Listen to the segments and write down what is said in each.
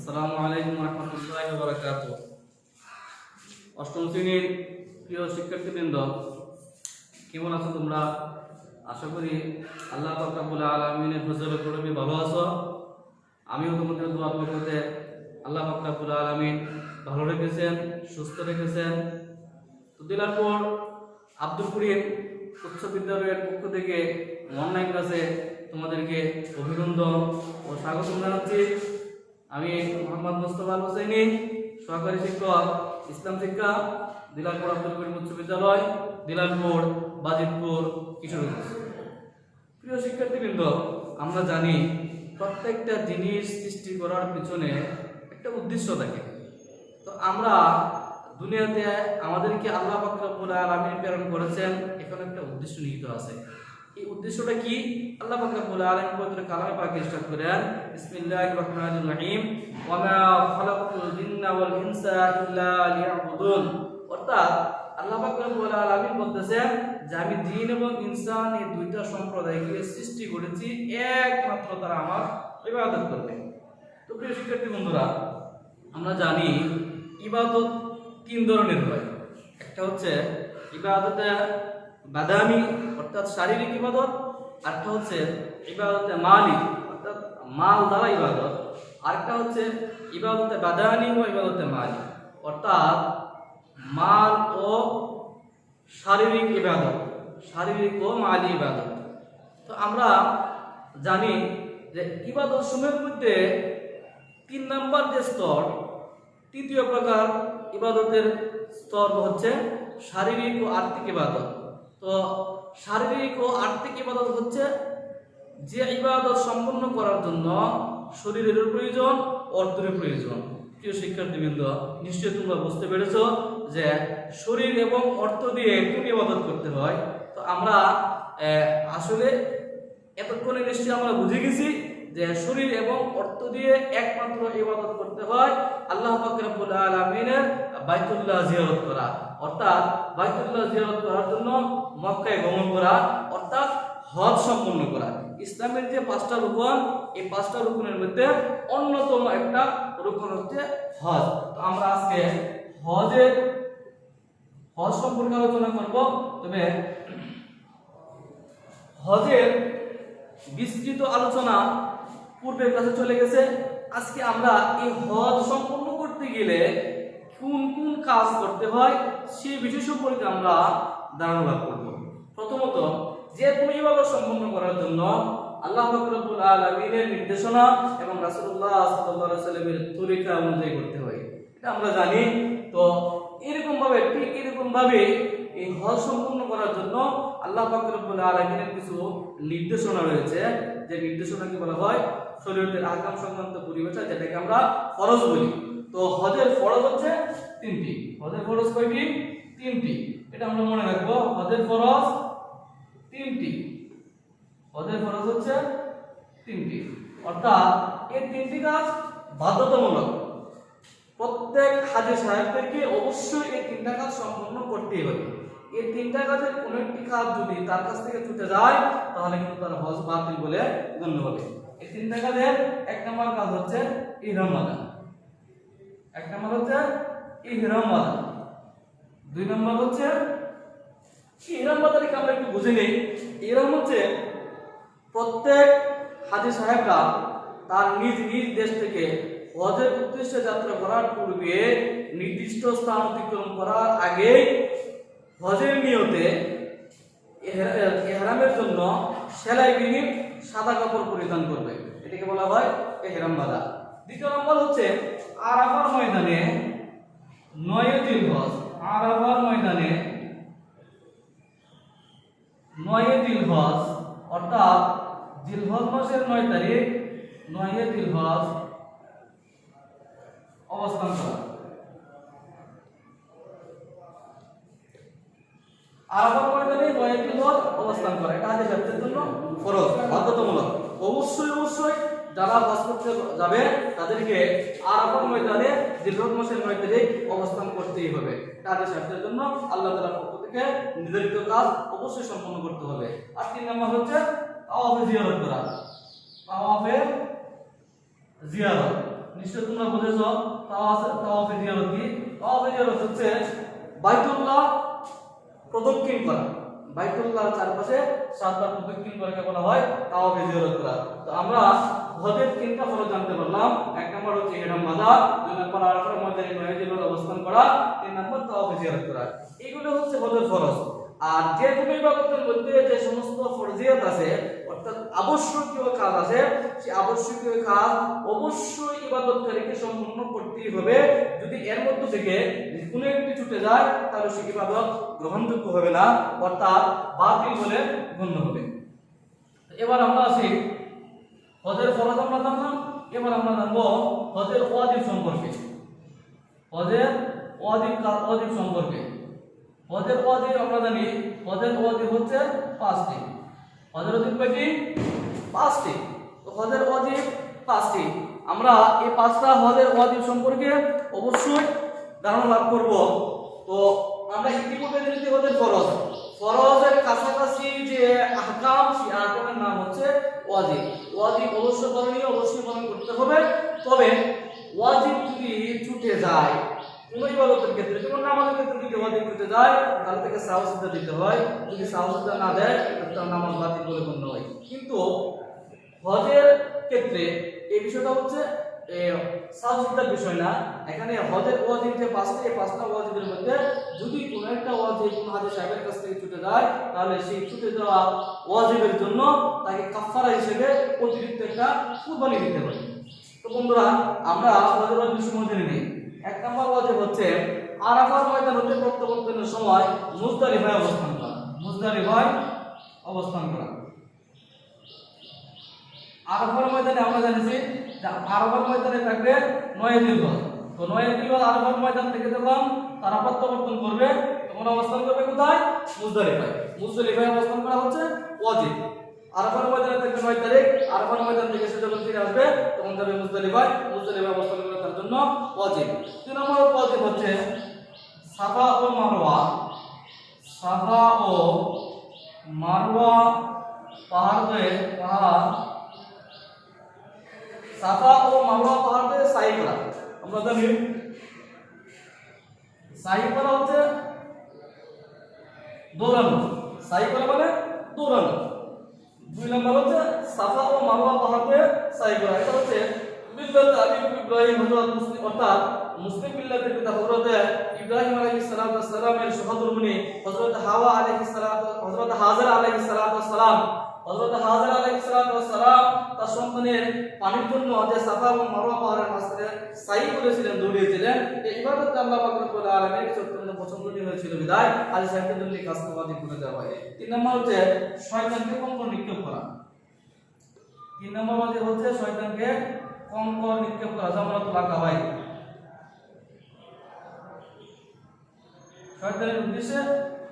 আসসালামু আলাইকুম রহমতুল্লাহি ওয়া বারাকাতুহু। অষ্টম শ্রেণীর প্রিয় শিক্ষার্থীবৃন্দ, কেমন আছো তোমরা? আশা করি আল্লাহ পাক রব্বুল আলামিনের ফজলে করবে ভালো আছো। আমিও তোমাদের দোয়া করতে আল্লাহ পাক রব্বুল আলামিন ভালো রেখেছেন, সুস্থ রেখেছেন। তো দিলারপুর আব্দুল করিম উচ্চ বিদ্যালয়ের পক্ষ থেকে অনলাইন ক্লাসে তোমাদেরকে অভিনন্দন ও স্বাগত জানাচ্ছি। আমি মোহাম্মদ মোস্তফা আল হোসেনি, সহকারী শিক্ষক, ইসলাম শিক্ষা, দিলারপুর আব্দুল করিম উচ্চ বিদ্যালয়, দিলারপুর, বাজিতপুর, কিশোরগঞ্জ। প্রিয় শিক্ষার্থীবৃন্দ, আমরা জানি প্রত্যেকটা জিনিস সৃষ্টি করার পিছনে একটা উদ্দেশ্য থাকে। তো আমরা দুনিয়াতে আমাদেরকে আল্লাহ পাক রব্বুল আলামিন প্রেরণ করেছেন, এখানে একটা উদ্দেশ্য নিহিত আছে। এই উদ্দেশ্যটা কি? আল্লাহ পাক রব্বুল আলামিন পবিত্র কালামে পাকে ইরশাদ করেন, বিসমিল্লাহির রহমানির রহিম, ওয়া মা খালাকতুল জিন্না ওয়াল ইনসা ইল্লা লিয়াবুদুন। অর্থাৎ আল্লাহ পাক রব্বুল আলামিন বলতেছেন যে আমি জিন এবং ইনসান এই দুইটা সম্প্রদায়কে সৃষ্টি করেছি একমাত্র তারা আমার ইবাদত করবে। তো প্রিয় শিক্ষার্থী বন্ধুরা, আমরা জানি ইবাদত তিন ধরনের হয়। একটা হচ্ছে ইবাদতে বাদানি অর্থাৎ শারীরিক ইবাদত, আরেকটা হচ্ছে ইবাদতে মালি অর্থাৎ মাল দ্বারা ইবাদত, আরেকটা হচ্ছে ইবাদতে বাদানি ও ইবাদতে মালি অর্থাৎ মাল ও শারীরিক ইবাদত, শারীরিক ও মালি ইবাদত। তো আমরা জানি যে ইবাদত সমূহের মধ্যে 3 নম্বর যে স্তর, তৃতীয় প্রকার ইবাদতের স্তর হচ্ছে শারীরিক ও আর্থিক ইবাদত। তো শারীরিক ও আর্থিক ইবাদত হচ্ছে যে ইবাদত সম্পন্ন করার জন্য শরীরের প্রয়োজন, অর্থের প্রয়োজন। প্রিয় শিক্ষার্থীবৃন্দ, নিশ্চয়ই তোমরা বুঝতে পেরেছো যে শরীর এবং অর্থ দিয়ে কোন ইবাদত করতে হয়। তো আমরা আসলে এতক্ষণে নিশ্চয়ই আমরা বুঝে গেছি যে শরীর এবং অর্থ দিয়ে একমাত্র ইবাদত করতে হয় আল্লাহ পাক রব্বুল আলামিনের বাইতুল্লাহ জিয়ারত করা, অর্থাৎ বাইতুল্লাহ জিয়ারত করার জন্য মক্কায় গমন করা, অর্থাৎ হজ সম্পন্ন করা। ইসলামের যে 5টা রুকন, এই 5টা রুকনের মধ্যে অন্যতম একটা রুকন হচ্ছে হজ। তো আমরা আজকে হজ সম্পর্কে আলোচনা করব। তবে হজের বিস্তৃত আলোচনা পূর্বের ক্লাসে চলে গেছে। আজকে আমরা এই হজ সম্পন্ন করতে গেলে কোন কোন কাজ করতে হয় সেই বিষয় সম্পর্কে আমরা ধারণা লাভ করব। প্রথমত, যে কোনো ইবাদত সম্পন্ন করার জন্য আল্লাহ পাক রব্বুল আলামিনের নির্দেশনা এবং রাসূলুল্লাহ সাল্লাল্লাহু আলাইহি ওয়াসাল্লামের তরিকা অনুযায়ী করতে হয়, এটা আমরা জানি। তো এরকম ভাবে এই হজ সম্পন্ন করার জন্য আল্লাহ পাক রব্বুল আলামিনের কিছু নির্দেশনা রয়েছে, যে নির্দেশনাকে বলা হয় শরীয়তের আহকাম সংক্রান্ত পরিভাষা, যেটাকে আমরা ফরজ বলি। তো হজের ফরজ হচ্ছে 3টি। হজের ফরজ কয়টি? 3টি। এটা আমরা মনে রাখবো। হজের ফরজ 3টি। হজের ফরজ হচ্ছে 3টি, অর্থাৎ এই 3টি কাজ বাধ্যতামূলক। প্রত্যেক হাজী সাহেবদেরকে অবশ্যই এই 3টা কাজ সম্পন্ন করতেই হবে। এই 3টা কাজের কোনো একটি কাজ যদি তার কাছ থেকে ছুটে যায় তাহলে কিন্তু তার হজ বাতিল বলে গণ্য হবে। এই 3টা কাজের 1 নম্বর কাজ হচ্ছে ইহরাম বাঁধা। 1 নম্বর হচ্ছে ইহরাম বাঁধা। 2 নম্বর হচ্ছে ইহরাম বাঁধাটাকে আমরা একটু বুঝে নেই। ইহরাম হচ্ছে প্রত্যেক হাজী সাহেবরা তার নিজ নিজ দেশ থেকে হজের উদ্দেশ্যে যাত্রা করার পূর্বে নির্দিষ্ট স্থান অতিক্রম করার আগে হজের নিয়তে ইহরামের জন্য সেলাইবিহীন সাদা কাপড় পরিধান করবে, এটাকে বলা হয় ইহরাম বাঁধা। 2 নম্বর হচ্ছে আরাফার ময়দানে 9 জিলহজ, আরাফার ময়দানে 9 জিলহজ অর্থাৎ জিলহজ মাসের 9 তারিখ 9 জিলহজ অবস্থান করা। আরাফার ময়দানে 9 জিলহজ অবস্থান করা, এটা হাজী সাহেবদের জন্য ফরজ, বাধ্যতামূলক। অবশ্যই যারা হজ করতে যাবে তাদেরকে আরাফার ময়দানে জিলহজ মাসের 9 তারিখ অবস্থান করতেই হবে। এটা হাজী সাহেবদের জন্য আল্লাহ তাআলার পক্ষ থেকে নির্ধারিত কাজ, অবশ্যই সম্পন্ন করতে হবে। আর 3 নম্বর হচ্ছে তাওয়াফে জিয়ারত করা। তাওয়াফে জিয়ারত নিশ্চয় তোমরা বুঝেছো তাওয়াফে জিয়ারত কি? তাওয়াফে জিয়ারত হচ্ছে বাইতুল্লাহ প্রদক্ষিণ করা, বাইতুল্লাহর চারপাশে 7 বার প্রদক্ষিণ করাকে বলা হয় তাওয়াফে জিয়ারত করা। তো আমরা হজের 3টা ফরজ জানতে পারলাম। 1 নম্বর হচ্ছে ইহরাম বাঁধা, 2 নম্বর আরাফার ময়দানে 9 দিন অবস্থান করা, 3 নম্বর তাওয়াফে জিয়ারত করা। এগুলো হচ্ছে হজের ফরজ। আর যে কোনো ইবাদতের মধ্যে যে সমস্ত ফরজিয়াত আছে অর্থাৎ আবশ্যকীয় কাজ আছে, সেই আবশ্যকীয় কাজ অবশ্যই ইবাদতকারীকে সম্পূর্ণ করতেই হবে। যদি এর মধ্যে থেকে কোনো একটি ছুটে যায় তাহলে সেই ইবাদত গ্রহণযোগ্য হবে না, অর্থাৎ বাতিল বলে গণ্য হবে। এবার আমরা আসি হজের ফরজ আমরা জানলাম, এবার আমরা জানবো হজের ওয়াজিব সম্পর্কে। হজের ওয়াজিব সম্পর্কে হজের ওয়াজিব আমরা জানি হজের ওয়াজিব হচ্ছে 5টি। হজের ওয়াজিব কয়টি? 5টি। তো হজের ওয়াজিব 5টি। আমরা এই 5টা হজের ওয়াজিব সম্পর্কে অবশ্যই ধারণা লাভ করব। তো আমরা ইতিমধ্যে জেনেছি হজের ফরজ, ফরজের কাছাকাছি যে আহকাম, সেই আহকামের নাম হচ্ছে ওয়াজিব। ওয়াজিব অবশ্যই করণীয়, অবশ্যই পালন করতে হবে। তবে ওয়াজিব যদি ছুটে যায় কোন ইবাদতের ক্ষেত্রে, যেমন নামাজের ক্ষেত্রে যদি ওয়াজিব ছুটে যায় তাহলে তাকে সাহস দিতে হয়, যদি সাহস না দেয় তাহলে নামাজ বাতিল বলে গণ্য হয়। কিন্তু হজের ক্ষেত্রে এই বিষয়টা হচ্ছে সাহসিকতার বিষয় না। এখানে হজের ওয়াজিব যে 5টা, এই 5টা ওয়াজিবের মধ্যে যদি কোনো একটা ওয়াজিব কোন হাজী সাহেবের কাছ থেকে ছুটে যায় তাহলে সেই ছুটে যাওয়া ওয়াজিবের জন্য তাকে কাফারা হিসেবে অতিরিক্ত একটা কুরবানি দিতে হবে। তো বন্ধুরা আমরা হজের ওয়াজিব সম্বন্ধে জেনে নিই। 1 নম্বর ওয়াজিব হচ্ছে আরাফার ময়দান হতে প্রত্যাবর্তনের সময় মুজদালিফায় অবস্থান করা। মুজদালিফায় অবস্থান করা। আরাফার ময়দানে আমরা জানিছি যে আরাফার ময়দানে থাকবে 9 দিলহজ। তো 9 দিলহজ আরাফার ময়দান থেকে যখন তারা প্রত্যাবর্তন করবে তখন অবস্থান করবে কোথায়? মুজদালিফায়। মুজদালিফায় অবস্থান করা হচ্ছে ওয়াজিব। আরাফার ময়দানে থাকবে 9 তারিখ, আরাফার ময়দান থেকে সে যখন ফিরে আসবে তখন যাবে মুজদালিফায়, মুজদালিফায় অবস্থান করে তার জন্য ওয়াজিব। 3 নম্বর ওয়াজিব হচ্ছে সাফা ও মারওয়া। সাফা ও মারওয়া পাহাড়ে সাফা ও মারওয়া পাহাড়ে সাই করা। আমরা জানি সাই করা হচ্ছে দৌড়ানো, সাই করা মানে দৌড়ানো। 2 নম্বর হচ্ছে সাফা ও মারওয়া পাহাড়ে সাই করা। এটা হচ্ছে মিল্লাত আলী ইব্রাহিম হযরত মুসলিম, অর্থাৎ মুসলিম মিল্লাতের পিতা হযরত ইব্রাহিম আলাইহিস সালামের সহধর্মিণী হযরত হাওয়া আলাইহিস সালাম, হযরত হাজার আলাইহিস সালাম, হযরত হাজার আলাইহিস সালাম তার সন্তানের পানির জন্য যে সাফা এবং মারওয়া পাহাড়ের মাঝখানে সাই করেছিলেন, দৌড়িয়েছিলেন। এই ইবাদত আল্লাহ পাক রব্বুল আলামিনের অত্যন্ত পছন্দনীয় হয়েছিল বিধায় আলী সাহেবের জন্য কাজটা ওয়াজিব করে দেওয়া হয়। 3 নম্বর হচ্ছে শয়তানকে কঙ্কর নিক্ষেপ করা। 3 নম্বর ওয়াজিব হচ্ছে শয়তানকে কঙ্কর নিক্ষেপ করা, জামরাতুল আকা হয়। শয়তানের উদ্দেশ্যে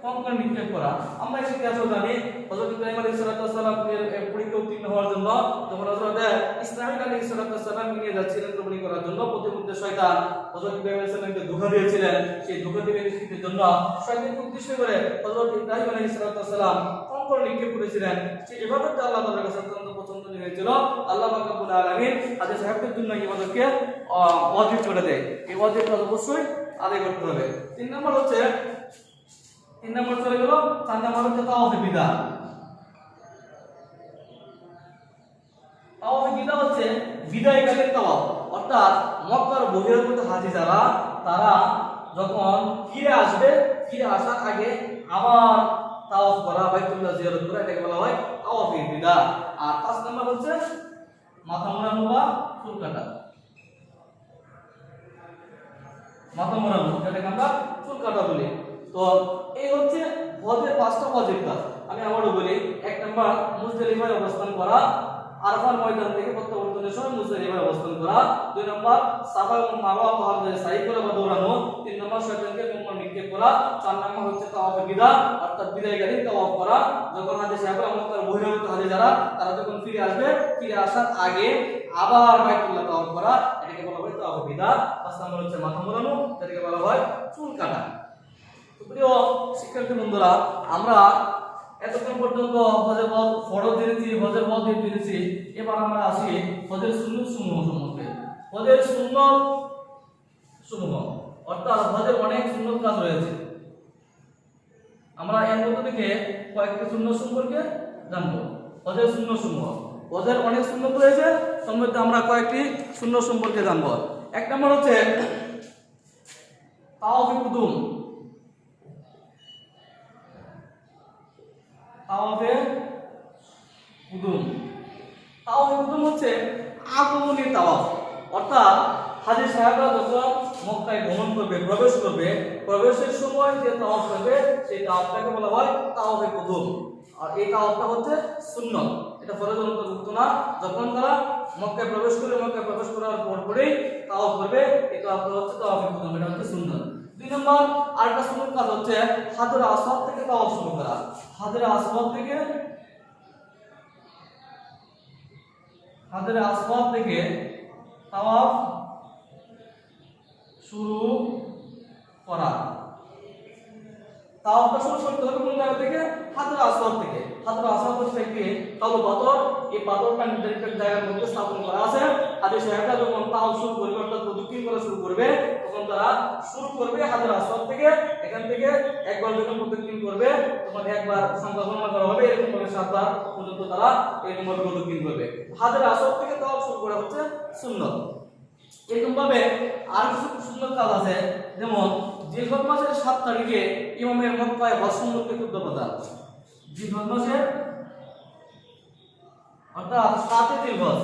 কঙ্কর নিক্ষেপ করা। আমরা এই ইতিহাসও জানি হযরত ইব্রাহিম আলাইহিস সালাম এর পরীক্ষা উত্তীর্ণ হওয়ার জন্য যখন হযরত ইসমাঈল আলাইহিস সালাম নিয়ে যাচ্ছিলেন কুরবানি করার জন্য, প্রতিমধ্যে শয়তান হযরত ইব্রাহিম আলাইহিস সালামকে ধোঁকা দিয়েছিলেন। সেই ধোঁকা থেকে নিষ্কৃতির জন্য শয়তানকে উদ্দেশ্য করে হযরত ইব্রাহিম আলাইহিস সালাম কঙ্কর নিক্ষেপ করেছিলেন। সেই ইবাদতটা আল্লাহ তাআলার কাছে অত্যন্ত পছন্দনীয় হয়েছিল। আল্লাহ পাক রব্বুল আলামিন হাজী সাহেবদের জন্য ইবাদতকে ওয়াজিব করে দেয়। এই ওয়াজিবটা অবশ্যই আদায় করতে হবে। 3 নম্বর হচ্ছে 3 নম্বর চলে গেল। 4 নম্বর হচ্ছে তাওয়াফে বিদা। তাওয়াফে বিদা হচ্ছে বিদায়কালীন তাওয়াফ, অর্থাৎ মক্কার বহির্ভূত হাজী যারা তারা যখন ফিরে আসবে, ফিরে আসার আগে আবার তাওয়াফ করা, বাইতুল্লাহ জিয়ারত করা, এটাকে বলা হয় তাওয়াফে বিদা। আর 5 নম্বর হচ্ছে মাথা মোড়ানো বা চুল কাটা। মাথা মোড়ানো, যেটাকে আমরা চুল কাটা বলি। তো এই হচ্ছে হজের 5টা ওয়াজিব কাজ। আমি আবারও বলি, 1 নম্বর মুজদালিফায় অবস্থান করা, আরাফার ময়দান থেকে প্রত্যাবর্তনের সময় মুজদালিফায় অবস্থান করা। 2 নম্বর সাফা এবং মারওয়া পাহাড়ে সাই করা বা দৌড়ানো। 3 নম্বর শয়তানকে কঙ্কর নিক্ষেপ করা। 4 নম্বর হচ্ছে তাওয়াফে বিদা, অর্থাৎ বিদায়কালীন তাওয়াফ করা। যখন হাজী সাহেবরা মক্কার বহির্ভূত হাজী যারা তারা যখন ফিরে আসবে, ফিরে আসার আগে আবার বাইতুল্লাহ তাওয়াফ করা, এটাকে বলা হয় তাওয়াফে বিদা। 5 নম্বর হচ্ছে মাথা মোড়ানো, যেটাকে বলা হয় চুল কাটা। প্রিয় শিক্ষার্থী বন্ধুরা, আমরা এতক্ষণ পর্যন্ত হজের ফরজ জেনেছি, হজের ওয়াজিব জেনেছি। এবার আমরা আসি হজের সুন্নাত সমূহ সম্পর্কে। হজের সুন্নত সমূহ, অর্থাৎ হজের অনেক সুন্নত কাজ রয়েছে। আমরা এর মধ্যে থেকে কয়েকটি সুন্নত সম্পর্কে জানবো। হজের সুন্নত সমূহ, হজের অনেক সুন্নত রয়েছে, তার মধ্যে আমরা কয়েকটি সুন্নত সম্পর্কে জানবো। এক নম্বর হচ্ছে তাওয়াফে কুদুম। তাওয়াফে কুদুম, তাওয়াফে কুদুম হচ্ছে আগমনী তাওয়াফ, অর্থাৎ হাজী সাহেবরা যখন মক্কায় ভ্রমণ করবে, প্রবেশ করবে, প্রবেশের সময় যে তাওয়াফ করবে সেই তাওয়াফটাকে বলা হয় তাওয়াফে কুদুম। আর এই তাওয়াফটা হচ্ছে সুন্নত, এটা ফরজের অন্তর্ভুক্ত না। যখন তারা মক্কায় প্রবেশ করবে, মক্কায় প্রবেশ করার পরেই তাওয়াফ করবে, এই তাওয়াফটা হচ্ছে তাওয়াফে কুদুম, এটা হচ্ছে সুন্নত। দুই নম্বর আরেকটা সুন্নত কাজ হচ্ছে হাজরে আসওয়াদ থেকে তাওয়াফ শুরু করা। হাজরে আসওয়াদ থেকে তাওয়াফ শুরু করা। তাওয়াফটা শুরু করতে হবে কোন জায়গা থেকে? হাজরে আসওয়াদ থেকে। হাজরে আসওয়াদ হচ্ছে একটি কালো পাথর, এই পাথরটা নির্ধারিত জায়গার মধ্যে স্থাপন করা আছে। হাজী সাহেবরা যখন তাওয়াফ শুরু করবে, অর্থাৎ প্রদক্ষিণ করা শুরু করবে, তখন তারা শুরু করবে হাজরে আসওয়াদ থেকে। এখান থেকে একবার যখন প্রদক্ষিণ করবে, তখন একবার সংখ্যা গণনা করা হবে, এরকম ভাবে 7 বার পর্যন্ত তারা এরকম ভাবে প্রদক্ষিণ করবে। হাজরে আসওয়াদ থেকে তাওয়াফ শুরু করা হচ্ছে সুন্নত। এরকম ভাবে আর কিছু সুন্নত কাজ আছে, যেমন জিলহজ মাসের 7 তারিখে ইমামের মক্কায় হজ সম্পর্কে খুতবা প্রদান। জিলহজ মাসের অর্থাৎ 7 জিলহজ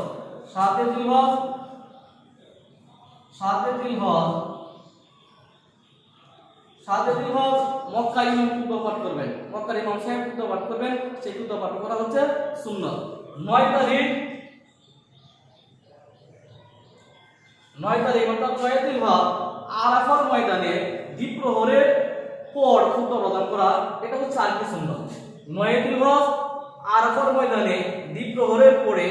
মক্কায় ইমাম খুতবা পাঠ করবেন, মক্কার ইমাম সাহেব খুতবা পাঠ করবেন, সেই খুতবা পাঠ করা হচ্ছে সুন্নত। 9 তারিখ অর্থাৎ 9 জিলহজ আরাফার ময়দানে দ্বীপ্রহরের পর খুতবা প্রদান করা, এটা হচ্ছে আরেকটি সুন্নত। 9 জিলহজ আরাফার ময়দানে দ্বীপ্রহরের পরে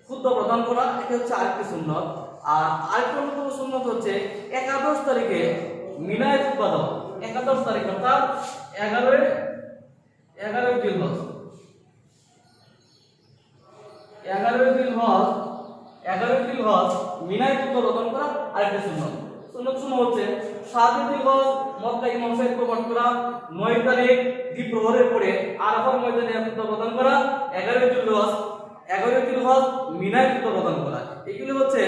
খুতবা প্রদান করা, এটা হচ্ছে আরেকটি সুন্নত। আর আরেকটি অন্যতম সুন্নত হচ্ছে 11 তারিখে মিনায় খুতবা দেওয়া। 11 তারিখ অর্থাৎ 11 জিলহজ মিনায় খুতবা প্রদান করা আরেকটি সুন্নত। সুন্নত সমূহ হচ্ছে 7 জিলহজ মক্কায় ইমাম সাহেব প্রদান করা, 9 তারিখ দ্বীপ্রহরের পরে আরাফার ময়দানে খুতবা প্রদান করা, 11 জিলহজ মিনায় খুতবা প্রদান করা। এগুলো হচ্ছে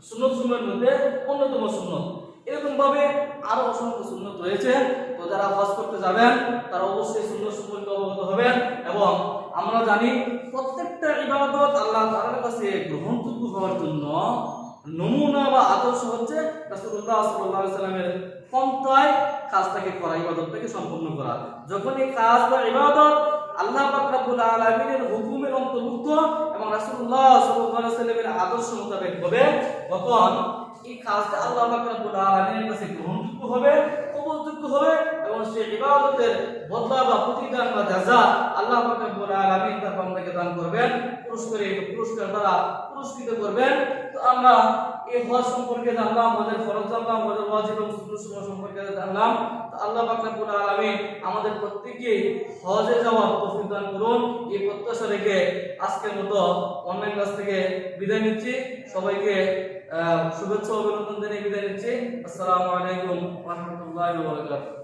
সুন্নত সমূহের মধ্যে অন্যতম সুন্নত। এরকম ভাবে আরো অসংখ্য সুন্নত রয়েছে। তো যারা হজ করতে যাবেন তারা অবশ্যই সুন্নত সম্পর্কে অবগত হবেন। এবং আমরা জানি প্রত্যেকটা ইবাদত আল্লাহ তাআলার কাছে গ্রহণযোগ্য হওয়ার জন্য নমুনা বা আদর্শ হচ্ছে রাসূলুল্লাহ সাল্লাল্লাহু আলাইহি ওয়াসাল্লামের পন্থায় কাজটাকে করা, ইবাদতটাকে সম্পন্ন করা। যখন এই কাজ বা ইবাদত আল্লাহ পাক রব্বুল আলামিনের হুকুমের অন্তর্ভুক্ত এবং রাসূলুল্লাহ সাল্লাল্লাহু আলাইহি ওয়াসাল্লামের আদর্শ মোতাবেক হবে, তখন এই কাজটা আল্লাহ পাক রব্বুল আলামিনের কাছে গ্রহণযোগ্য হবে, কবুলযোগ্য হবে এবং সেই ইবাদতের বদলা বা প্রতিদান বা জাযা আল্লাহ পাক রব্বুল আলামিন তার বান্দাকে দান করবেন, পুরস্কার দ্বারা পুরস্কৃত করবেন। তো আমরা এই হজ সম্পর্কে জানলাম, হজের ফরজ জানলাম, হজের ওয়াজিব এবং সুন্নাত সম্পর্কে জানলাম। তো আল্লাহ পাক রব্বুল আলামিন আমাদের প্রত্যেককে হজে যাওয়ার তৌফিক দান করুন, এই প্রত্যাশা রেখে আজকের মতো অনলাইন ক্লাস থেকে বিদায় নিচ্ছি। সবাইকে শুভেচ্ছা অভিনন্দন জানিয়ে বিদায় নিচ্ছি। আসসালামু আলাইকুম ওয়া রাহমাতুল্লাহি ওয়া বারাকাতুহু।